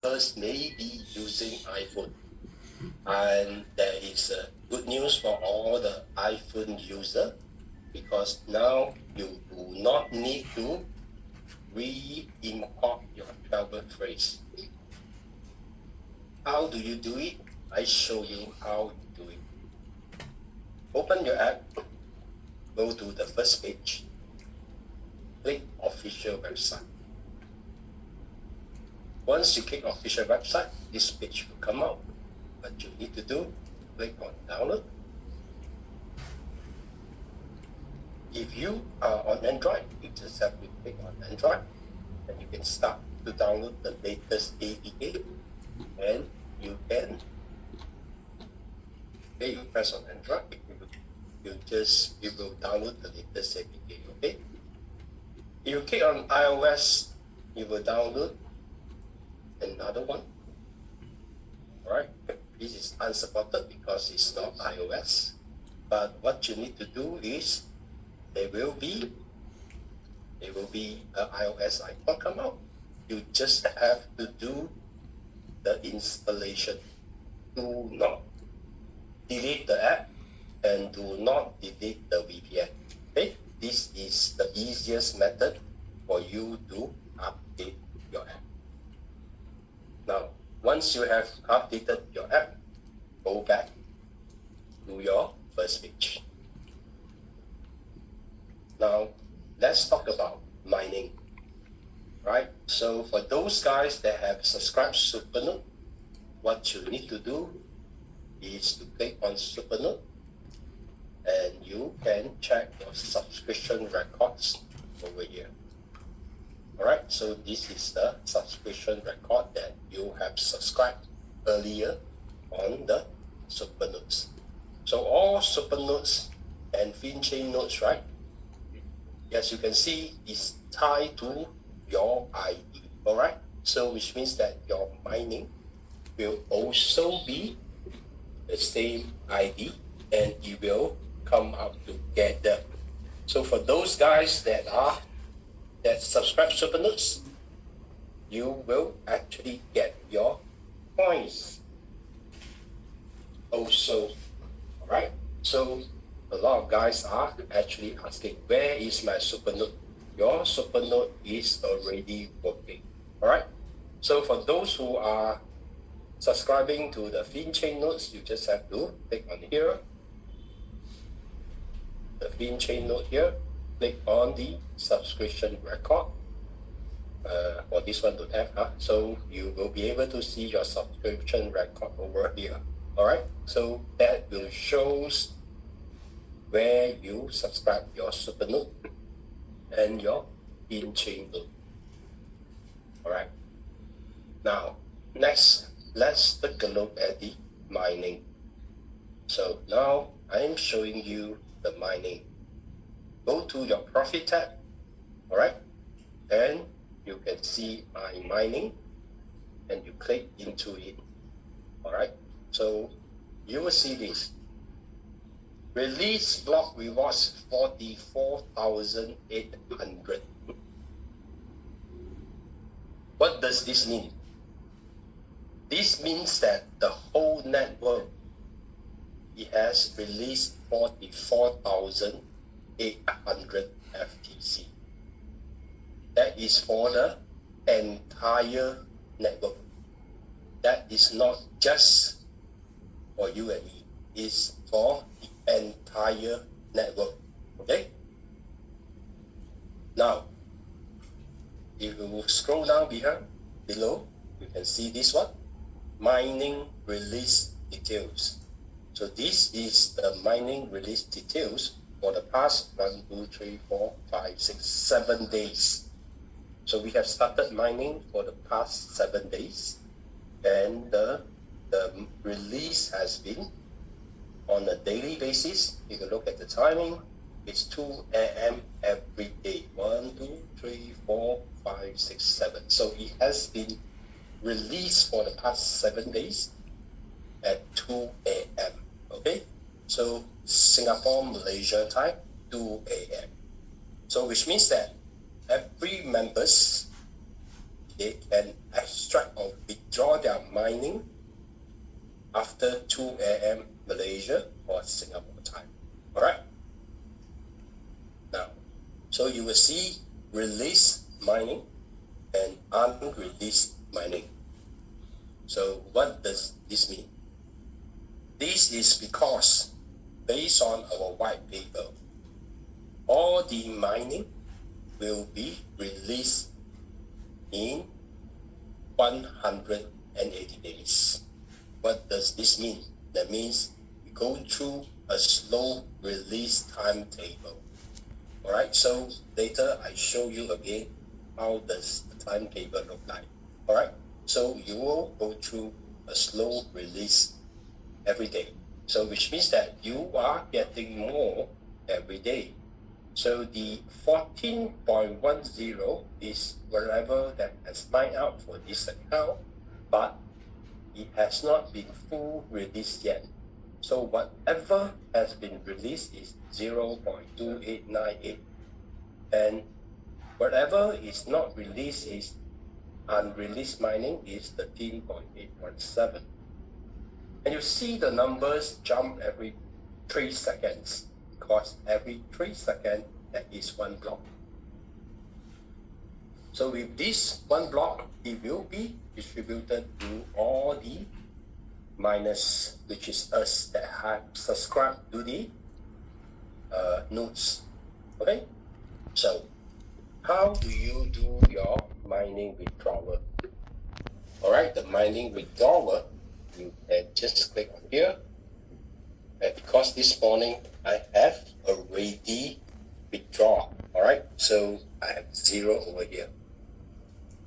members may be using iPhone. And there is good news for all the iPhone user, because now you do not need to re-import your 12-word phrase. How do you do it? I show you how you do it. Open your app, go to the first page, click official website. Once you click official website, this page will come out. What you need to do, click on download. If you are on Android, you just have to click on Android, and you can start to download the latest APK, and you can, okay, you press on Android, you will download the latest APK, okay? If you click on iOS, you will download another one. Alright, this is unsupported because it's not iOS. But what you need to do is there will be an iOS icon come out. You just have to do the installation. Do not delete the app and do not delete the VPN. Okay, this is the easiest method for you to update your app. Now, once you have updated your app, go back to your first page. Now, let's talk about mining, right? So for those guys that have subscribed Supernode, what you need to do is to click on Supernode, and you can check your subscription records over here. Alright, so this is the subscription record that you have subscribed earlier on the Supernodes. So all Supernodes and FinToch nodes, right? As you can see, is tied to your ID. Alright, so which means that your mining will also be the same ID, and it will come out together. So for those guys that subscribe Supernodes, you will actually get your points also. Alright, so a lot of guys are actually asking, where is my Supernode? Your Supernode is already working. Alright, so for those who are subscribing to the FinToch nodes, you just have to click on here, the FinToch node here, click on the subscription record. For this one to have, so you will be able to see your subscription record over here. Alright, so that will shows where you subscribe your Supernode and your FinToch node. Alright, now next, let's take a look at the mining. So now I'm showing you the mining. Go to your profit tab, alright, and you can see my mining, and you click into it. Alright, so you will see this. Release block rewards 44,800. What does this mean? This means that the whole network, it has released 44,800 FTC. That is for the entire network. That is not just for you and me. It's for the entire network. Okay? Now, if you scroll down below, you can see this one, mining release details. So this is the mining release details for the past 1, 2, 3, 4, 5, 6, 7 days. So we have started mining for the past 7 days, and the release has been on a daily basis. If you look at the timing, it's 2 a.m. every day. 1, 2, 3, 4, 5, 6, 7. So it has been released for the past 7 days at 2 a.m. Okay, so Singapore, Malaysia time, 2 a.m. So which means that every members they can extract or withdraw their mining after 2 a.m. Malaysia or Singapore time. All right. Now, so you will see release mining and unreleased mining. So what does this mean? This is because based on our white paper, all the mining will be released in 180 days. What does this mean? That means we go through a slow release timetable. All right, so later I show you again how does the timetable look like. All right, so you will go through a slow release every day. So which means that you are getting more every day. So the 14.10 is whatever that has mined out for this account, but it has not been full released yet. So whatever has been released is 0.2898, and whatever is not released is unreleased mining is 13.817. And you see the numbers jump every 3 seconds, because every 3 seconds there is one block. So with this one block, it will be distributed to all the miners, which is us that have subscribed to the notes. Okay, so how do you do your mining withdrawal? All right, the mining withdrawal, you can just click on here, and because this morning I have already withdrawn. All right, so I have 0 over here.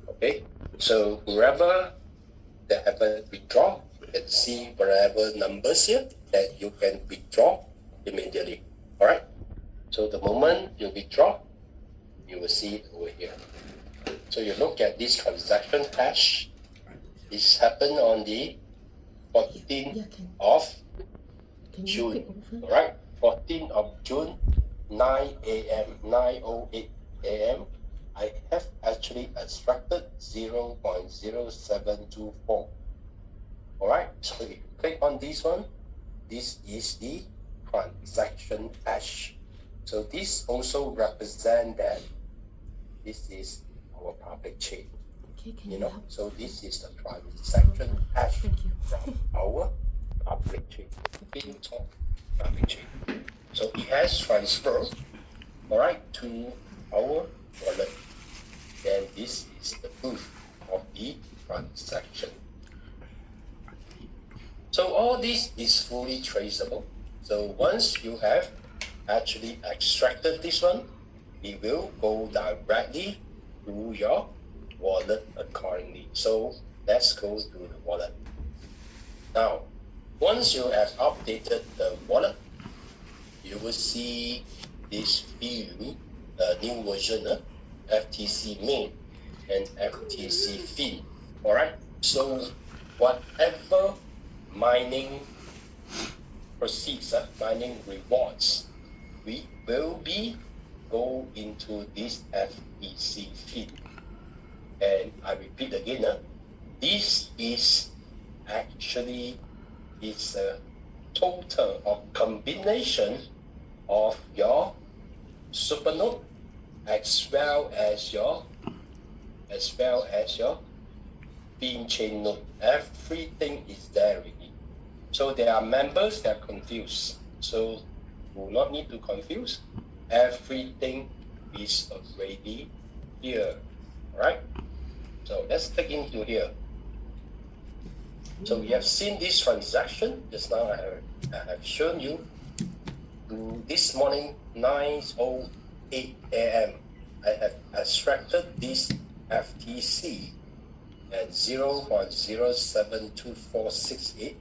Okay, so whoever that haven't withdrawn, you can see whatever numbers here that you can withdraw immediately. All right, so the moment you withdraw, you will see it over here. So you look at this transaction hash. This happened on the 14th of June. All right, 14th of June, 9 a.m., 9:08 a.m. I have actually extracted 0.0724. All right, so if you click on this one, this is the transaction hash. So this also represents that this is our public chain. Okay, so this is the transaction hash from our public chain, FINTOCH public chain. So it has transferred, all right, to our wallet. Then this is the proof of the transaction. So all this is fully traceable. So once you have actually extracted this one, it will go directly to your wallet accordingly. So let's go to the wallet. Now, once you have updated the wallet, you will see this view, new version, FTC main and FTC fin. All right. So whatever mining proceeds, mining rewards, we will be go into this FTC fin. And I repeat again, this is actually a total or combination of your supernote as well as your fin chain note. Everything is there already. So there are members that are confused. So do not need to confuse. Everything is already here. Right? So let's click into here. So we have seen this transaction. Just now I have shown you. This morning, 9:08 a.m. I have extracted this FTC and 0.072468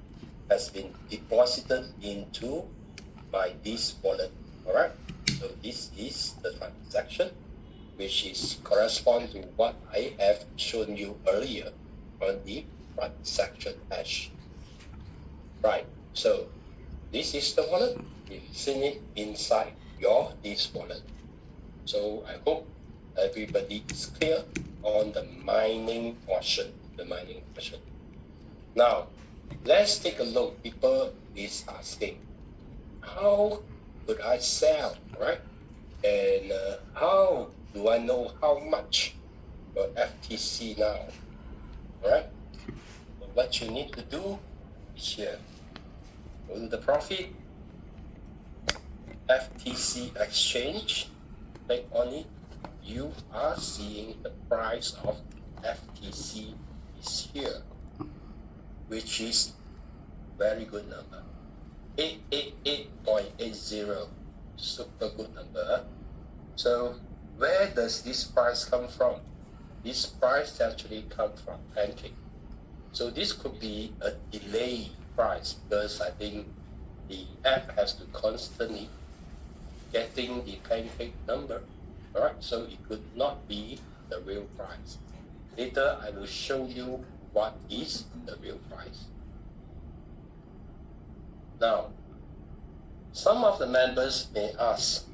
has been deposited into my this wallet. All right. So this is the transaction, which is correspond to what I have shown you earlier on the transaction hash. Right. So this is the wallet. You've seen it inside this wallet. So I hope everybody is clear on the mining portion. Now, let's take a look. People is asking, how could I sell, right? And how do I know how much for FTC now, right? So what you need to do is here. Go to the profit, FTC exchange, click on it. You are seeing the price of FTC is here, which is very good number. 888.80, super good number. So where does this price come from? This price actually comes from Pancake. So this could be a delayed price because I think the app has to constantly getting the Pancake number. All right, so it could not be the real price. Later, I will show you what is the real price. Now, some of the members may ask,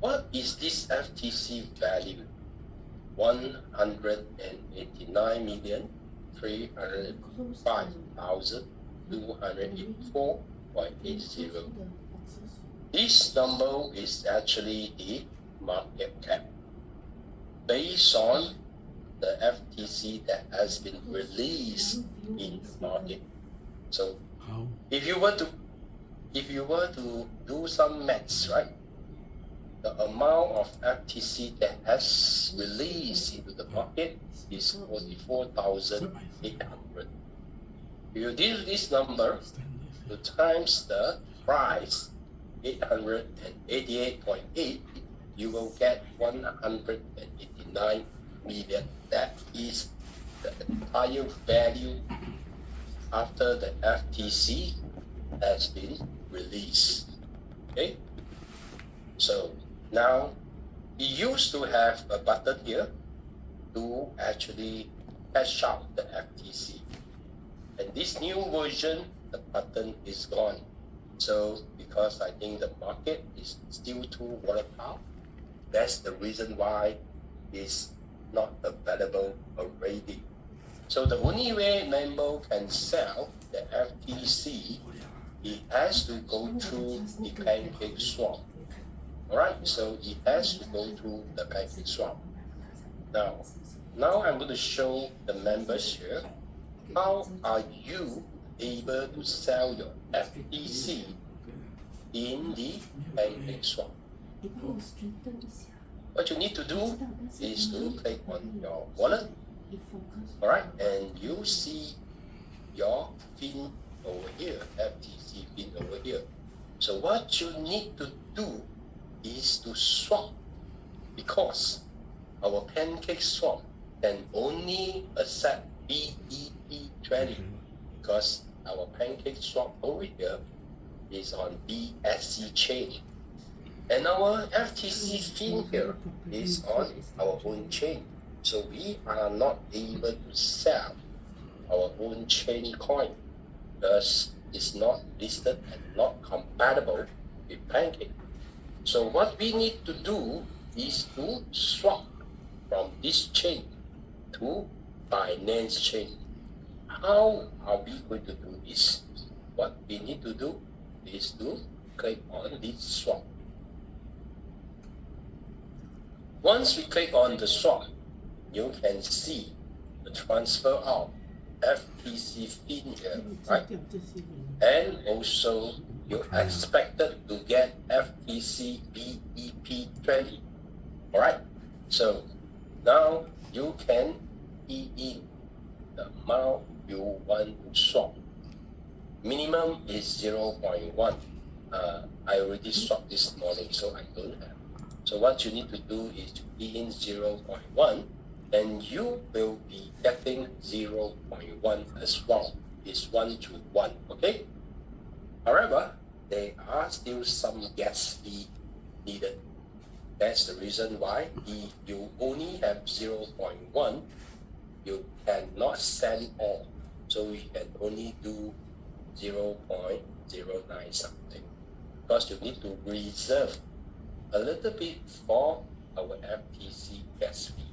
what is this FTC value? 189,305,284.80. This number is actually the market cap based on the FTC that has been released in the market. So if you were to do some maths, right? The amount of FTC that has released into the market is 44,800. If you do this number to times the price 888.8, you will get 189 million. That is the entire value after the FTC has been released. Okay, so now we used to have a button here to actually cash out the FTC, and this new version, the button is gone. So because I think the market is still too volatile, that's the reason why it's not available already. So the only way member can sell the FTC, it has to go through the Pancake swap. Alright, so it has to go through the Pancake swap. Now I'm going to show the members here, how are you able to sell your FTC in the Pancake swap? What you need to do is to click on your wallet, alright, and you see your fin over here, FTC fin over here. So what you need to do is to swap, because our Pancake swap can only accept BEP20, because our Pancake swap over here is on BSC chain, and our FTC fin here is on our own chain. So we are not able to sell our own chain coin because it's not listed and not compatible with Pancake. So what we need to do is to swap from this chain to Binance chain. How are we going to do this? What we need to do is to click on this swap. Once we click on the swap, you can see the transfer out FTC fin here, right? And also you expected to get FTC BEP20. Alright, so now you can key in the amount you want to swap. Minimum is 0.1. I already swapped this morning, so I don't have. So what you need to do is to key in 0.1, and you will be getting 0.1 as well. It's 1 to 1, okay? However, there are still some gas fee needed. That's the reason why if you only have 0.1, you cannot send all. So you can only do 0.09 something, because you need to reserve a little bit for our FTC gas fee.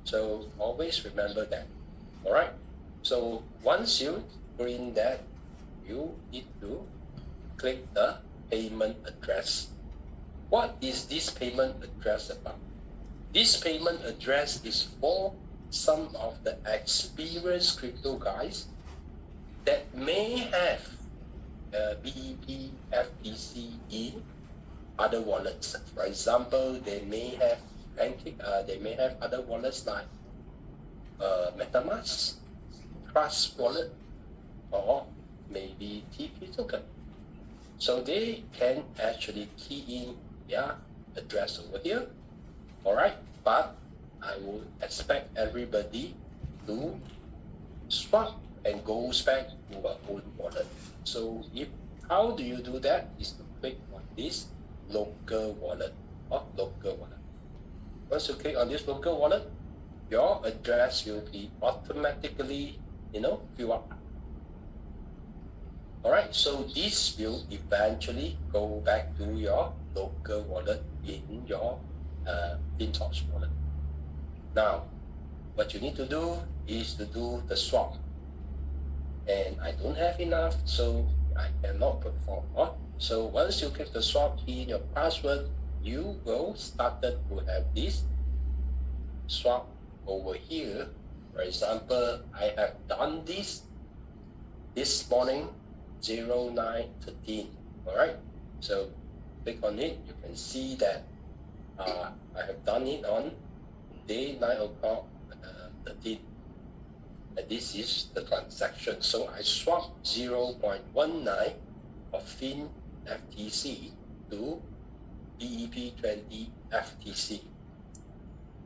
So always remember that. All right. So once you print that, you need to click the payment address. What is this payment address about? This payment address is for some of the experienced crypto guys that may have BEP, FTC in other wallets. For example, they may have other wallets like MetaMask, Trust Wallet, or maybe TP token. So they can actually key in their address over here. All right, but I would expect everybody to swap and goes back to our own wallet. So how do you do that? Is to click on this local wallet or local wallet. Once you click on this local wallet, your address will be automatically, fill up. All right, so this will eventually go back to your local wallet in your FINTOCH wallet. Now, what you need to do is to do the swap. And I don't have enough, so I cannot perform. So once you click the swap, key in your password, you will start to have this swap over here. For example, I have done this morning, 09:13. All right. So click on it. You can see that I have done it on day 9:13. And this is the transaction. So I swapped 0.19 of FIN FTC to BEP20 FTC.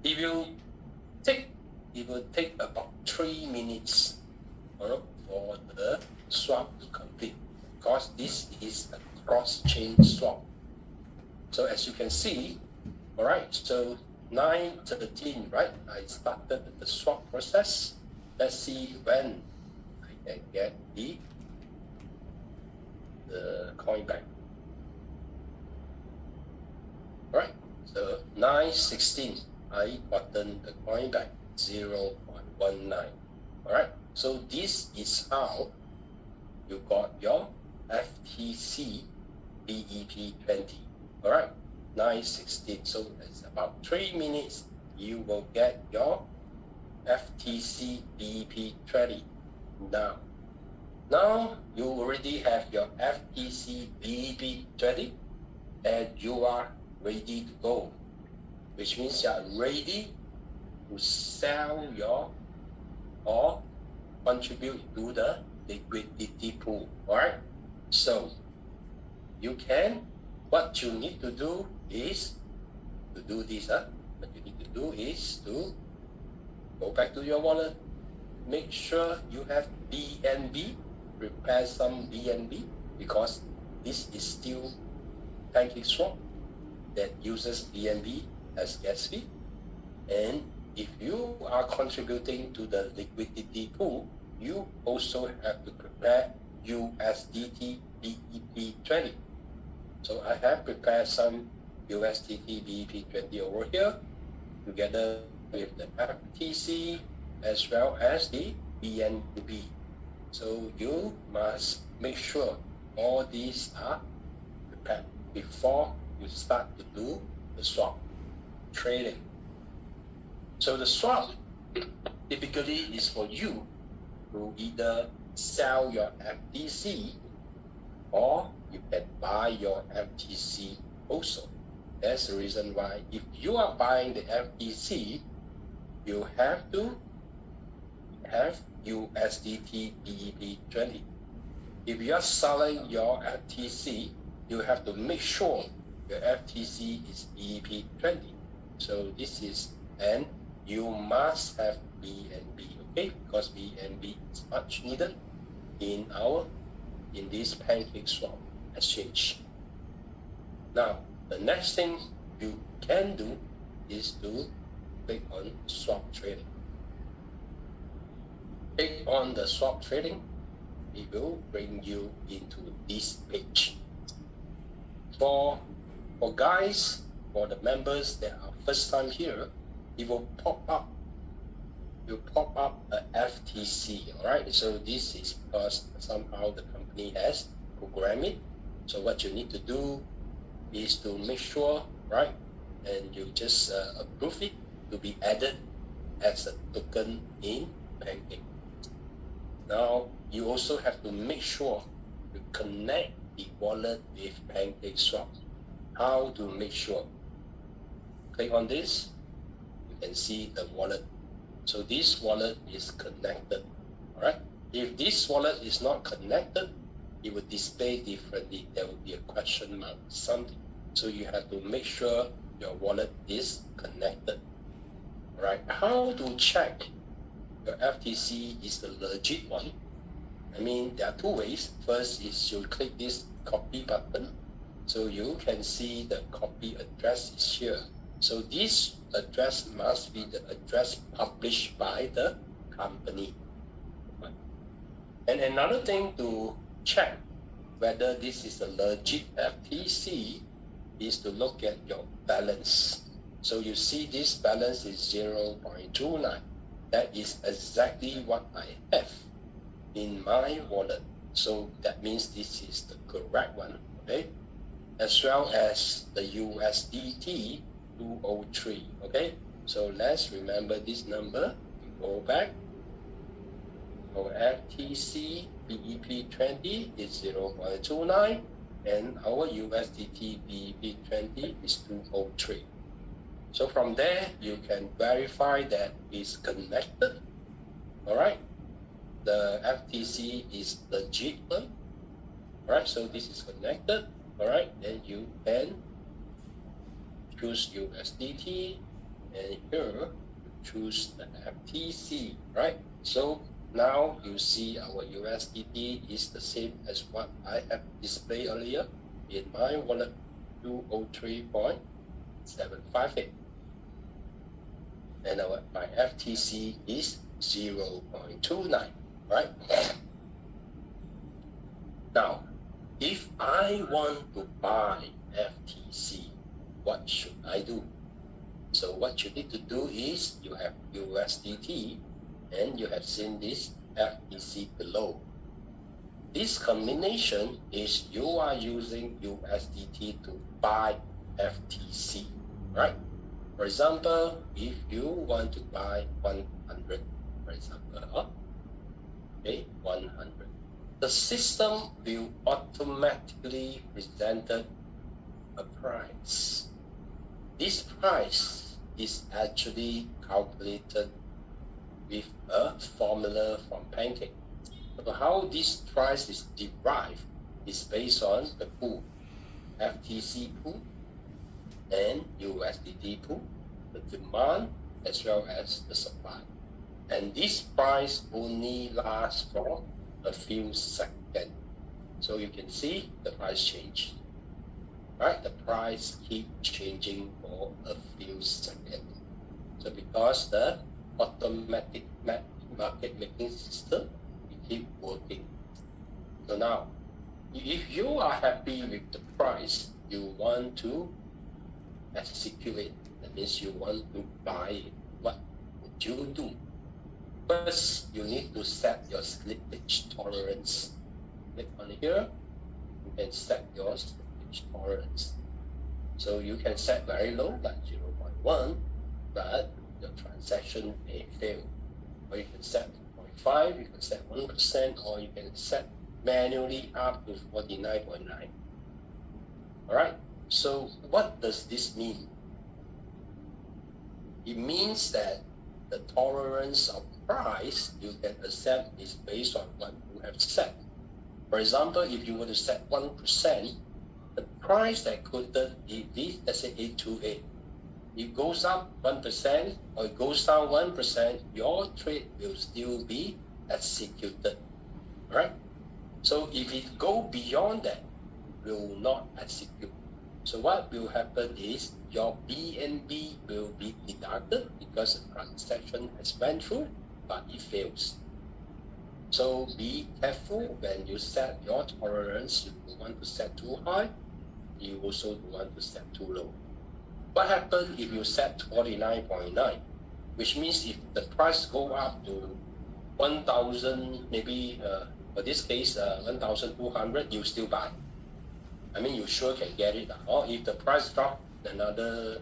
It will take about 3 minutes for the swap to complete, because this is a cross-chain swap. So as you can see, all right, so 9:13, right? I started the swap process. Let's see when I can get the coin back. All right, so 9:16, I gotten the coin back, 0.19. All right, so this is how you got your FTC BEP20. All right, 9:16. So it's about 3 minutes. You will get your FTC BEP20. Now you already have your FTC BEP20 and you are ready to go, which means you are ready to sell or contribute to the liquidity pool. All right, so what you need to do is to do this. What you need to do is to go back to your wallet, make sure you have BNB, prepare some BNB, because this is still PancakeSwap that uses BNB as gas fee. And if you are contributing to the liquidity pool, you also have to prepare USDT BEP20. So I have prepared some USDT BEP20 over here, together with the FTC as well as the BNB. So you must make sure all these are prepared before you start to do the swap trading. So the swap typically is for you to either sell your FTC or you can buy your FTC also. That's the reason why if you are buying the FTC, you have to have USDT BEP20. If you are selling your FTC, you have to make sure your FTC is BEP20. So this is, and you must have BNB, okay? Because BNB is much needed in this PancakeSwap exchange. Now, the next thing you can do is to click on swap trading. Click on the swap trading, it will bring you into this page. For the members that are first time here, it will pop up you pop up a FTC, all right? So this is because somehow the company has programmed it. So what you need to do is to make sure, right? And you just approve it to be added as a token in Pancake. Now, you also have to make sure you connect the wallet with Pancake Swap. How to make sure? Click on this, you can see the wallet. So this wallet is connected, all right? If this wallet is not connected, it will display differently. There will be a question mark, something. So you have to make sure your wallet is connected, all right? How to check your FTC is the legit one? I mean, there are two ways. First is you click this copy button. So you can see the copy address is here. So this address must be the address published by the company. And another thing to check whether this is a legit FTC is to look at your balance. So you see this balance is 0.29. That is exactly what I have in my wallet. So that means this is the correct one, okay? As well as the USDT 203, okay? So let's remember this number. We go back. Our FTC BEP20 is 0.29 and our USDT BEP20 is 203. So from there, you can verify that it's connected, all right? The FTC is legit one, all right? So this is connected, all right? Then you can choose USDT, and here you choose the FTC, right? So now you see our USDT is the same as what I have displayed earlier in my wallet, 203.758. And my FTC is 0.29, right? Now, if I want to buy FTC, what should I do? So what you need to do is you have USDT and you have seen this FTC below. This combination is you are using USDT to buy FTC, right? For example, if you want to buy 100, for example, okay, 100. The system will automatically present a price. This price is actually calculated with a formula from Pancake. So how this price is derived is based on the pool, FTC pool and USDT pool, the demand as well as the supply. And this price only lasts for a few seconds. So you can see the price change. Right? The price keep changing for a few seconds. So because the automatic market making system, it keep working. So now, if you are happy with the price, you want to execute it. That means you want to buy it. What would you do? First, you need to set your slippage tolerance. Click on here, you can set your slippage tolerance. So you can set very low, like 0.1, but your transaction may fail. Or you can set 0.5, you can set 1%, or you can set manually up to 49.9. All right, so what does this mean? It means that the tolerance of price you can accept is based on what you have set. For example, if you were to set 1%, the price that quoted is this, let's say 828. It goes up 1% or it goes down 1%, your trade will still be executed, right? So if it go beyond that, it will not execute. So what will happen is your BNB will be deducted because the transaction has went through, but it fails. So be careful when you set your tolerance. You don't want to set too high. You also don't want to set too low. What happens if you set 49.9? which means if the price go up to 1,000, maybe for this case 1,200, you still buy. I mean, you sure can get it. Or if the price drop another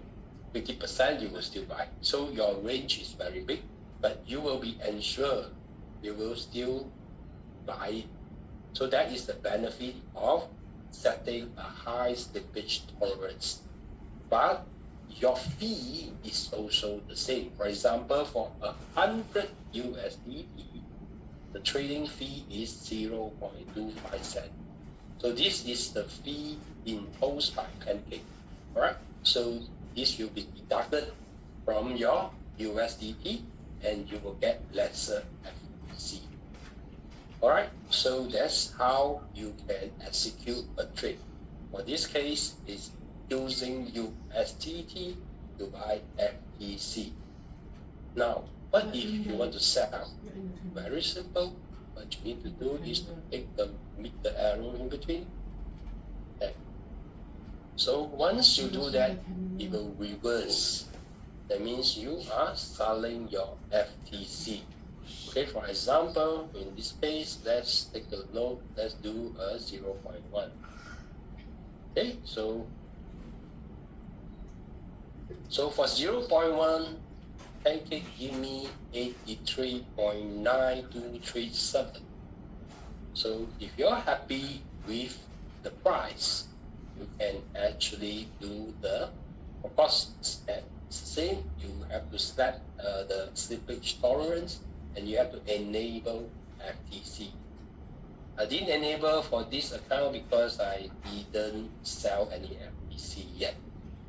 50%, you will still buy. So your range is very big, but you will be ensured you will still buy it. So that is the benefit of setting a high slippage tolerance. But your fee is also the same. For example, for 100 USDT, the trading fee is 0.25 cents. So this is the fee imposed by Pancake. Alright? So this will be deducted from your USDT and you will get lesser FTC. Alright, so that's how you can execute a trade. For this case, is using USDT to buy FTC. Now, what if you want to sell? Very simple. What you need to do is to make the arrow in between. Okay. So once you do that, it will reverse. That means you are selling your FTC. Okay, for example, in this case, let's take a look. Let's do a 0.1. Okay, so for 0.1, Pancake give me 83.9237. So if you're happy with the price, you can actually do the, of course, same. You have to set the slippage tolerance and you have to enable FTC. I didn't enable for this account because I didn't sell any FTC yet.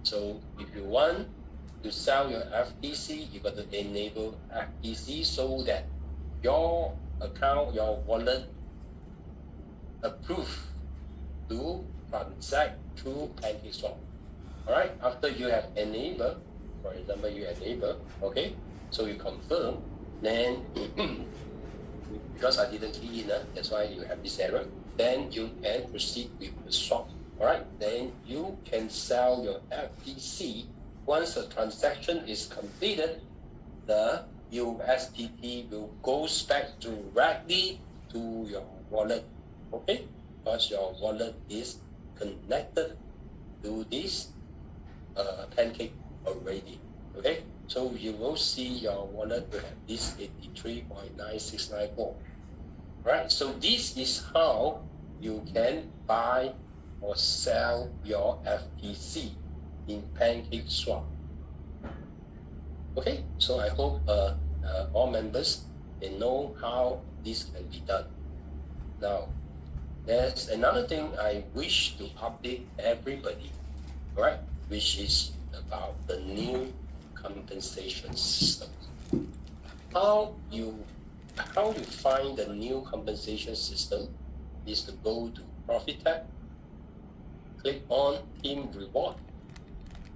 So if you want to sell your FTC, you got to enable FTC so that your account, your wallet approve to transact through PancakeSwap. Alright, after you have enabled, for example, you enable, okay, so you confirm, then because I didn't key in, that's why you have this error, then you can proceed with the swap. Alright, then you can sell your FTC. Once the transaction is completed, the USDT will go back directly to your wallet, okay? Because your wallet is connected to this Pancake already, okay? So you will see your wallet will have this 83.9694. Right, so this is how you can buy or sell your FTC in PancakeSwap. Okay, so I hope all members they know how this can be done. Now, there's another thing I wish to update everybody, right? Which is about the new compensation system. How you find the new compensation system is to go to Profit tab, click on Team Reward,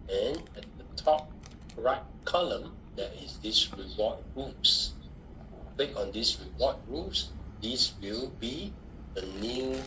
and at the top right column there is this reward rules. Click on this reward rules. This will be the new